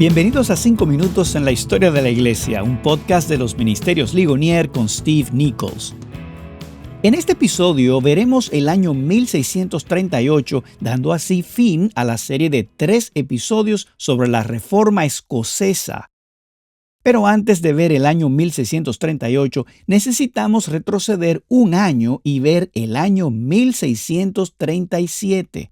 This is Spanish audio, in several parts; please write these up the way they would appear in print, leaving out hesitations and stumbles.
Bienvenidos a 5 minutos en la historia de la iglesia, un podcast de los Ministerios Ligonier con Steve Nichols. En este episodio veremos el año 1638, dando así fin a la serie de 3 episodios sobre la Reforma Escocesa. Pero antes de ver el año 1638, necesitamos retroceder un año y ver el año 1637.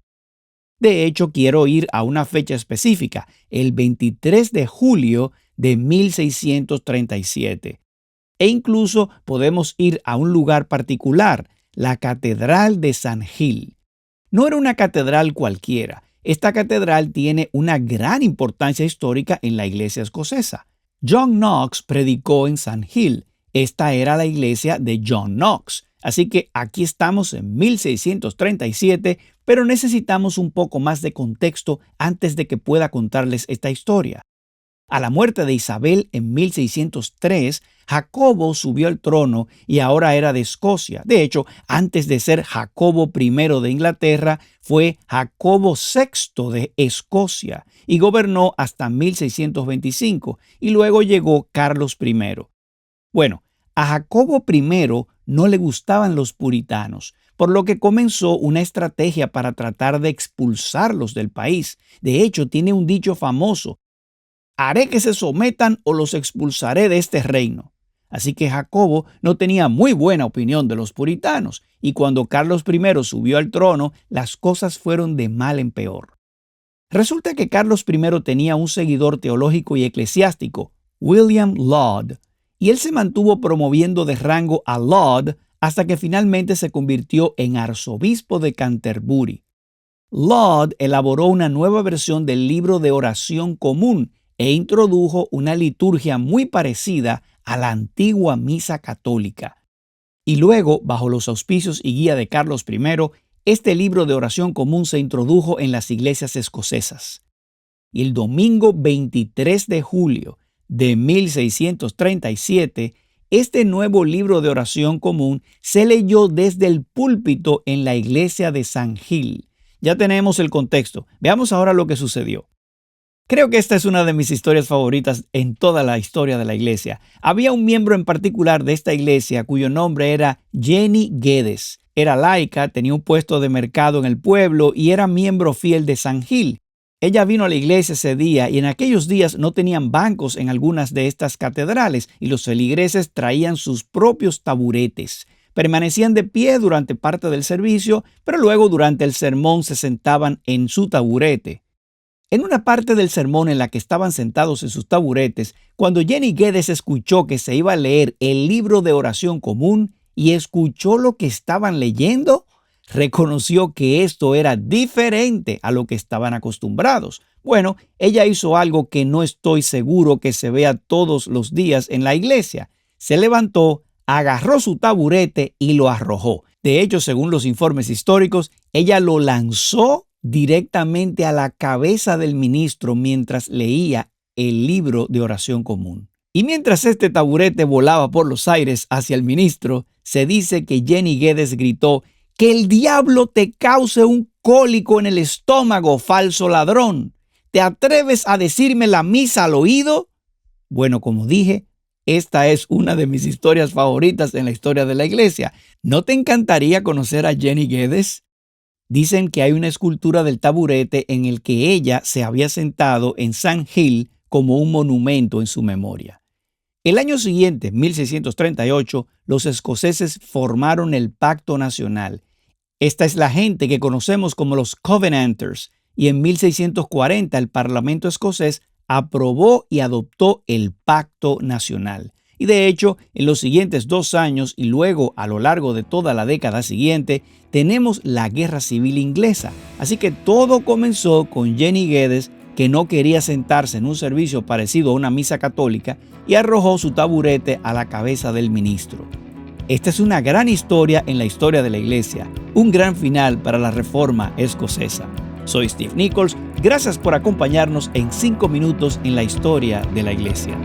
De hecho, quiero ir a una fecha específica, el 23 de julio de 1637. E incluso podemos ir a un lugar particular, la Catedral de San Gil. No era una catedral cualquiera. Esta catedral tiene una gran importancia histórica en la iglesia escocesa. John Knox predicó en San Gil. Esta era la iglesia de John Knox. Así que aquí estamos en 1637, pero necesitamos un poco más de contexto antes de que pueda contarles esta historia. A la muerte de Isabel en 1603, Jacobo subió al trono y ahora era de Escocia. De hecho, antes de ser Jacobo I de Inglaterra, fue Jacobo VI de Escocia y gobernó hasta 1625 y luego llegó Carlos I. Bueno, a Jacobo I no le gustaban los puritanos, por lo que comenzó una estrategia para tratar de expulsarlos del país. De hecho, tiene un dicho famoso: haré que se sometan o los expulsaré de este reino. Así que Jacobo no tenía muy buena opinión de los puritanos, y cuando Carlos I subió al trono, las cosas fueron de mal en peor. Resulta que Carlos I tenía un seguidor teológico y eclesiástico, William Laud, y él se mantuvo promoviendo de rango a Laud hasta que finalmente se convirtió en arzobispo de Canterbury. Laud elaboró una nueva versión del libro de oración común e introdujo una liturgia muy parecida a la antigua misa católica. Y luego, bajo los auspicios y guía de Carlos I, este libro de oración común se introdujo en las iglesias escocesas. Y el domingo 23 de julio de 1637, este nuevo libro de oración común se leyó desde el púlpito en la iglesia de San Gil. Ya tenemos el contexto. Veamos ahora lo que sucedió. Creo que esta es una de mis historias favoritas en toda la historia de la iglesia. Había un miembro en particular de esta iglesia cuyo nombre era Jenny Geddes. Era laica, tenía un puesto de mercado en el pueblo y era miembro fiel de San Gil. Ella vino a la iglesia ese día y en aquellos días no tenían bancos en algunas de estas catedrales y los feligreses traían sus propios taburetes. Permanecían de pie durante parte del servicio, pero luego durante el sermón se sentaban en su taburete. En una parte del sermón en la que estaban sentados en sus taburetes, cuando Jenny Geddes escuchó que se iba a leer el libro de oración común y escuchó lo que estaban leyendo, reconoció que esto era diferente a lo que estaban acostumbrados. Bueno, ella hizo algo que no estoy seguro que se vea todos los días en la iglesia. Se levantó, agarró su taburete y lo arrojó. De hecho, según los informes históricos, ella lo lanzó directamente a la cabeza del ministro mientras leía el libro de oración común. Y mientras este taburete volaba por los aires hacia el ministro, se dice que Jenny Geddes gritó: «Que el diablo te cause un cólico en el estómago, falso ladrón. ¿Te atreves a decirme la misa al oído?». Bueno, como dije, esta es una de mis historias favoritas en la historia de la iglesia. ¿No te encantaría conocer a Jenny Geddes? Dicen que hay una escultura del taburete en el que ella se había sentado en San Gil como un monumento en su memoria. El año siguiente, 1638, los escoceses formaron el Pacto Nacional. Esta es la gente que conocemos como los Covenanters, y en 1640 el Parlamento escocés aprobó y adoptó el Pacto Nacional. Y de hecho, en los siguientes 2 años y luego a lo largo de toda la década siguiente, tenemos la Guerra Civil Inglesa. Así que todo comenzó con Jenny Geddes, que no quería sentarse en un servicio parecido a una misa católica y arrojó su taburete a la cabeza del ministro. Esta es una gran historia en la historia de la iglesia, un gran final para la Reforma Escocesa. Soy Steve Nichols, gracias por acompañarnos en 5 minutos en la historia de la iglesia.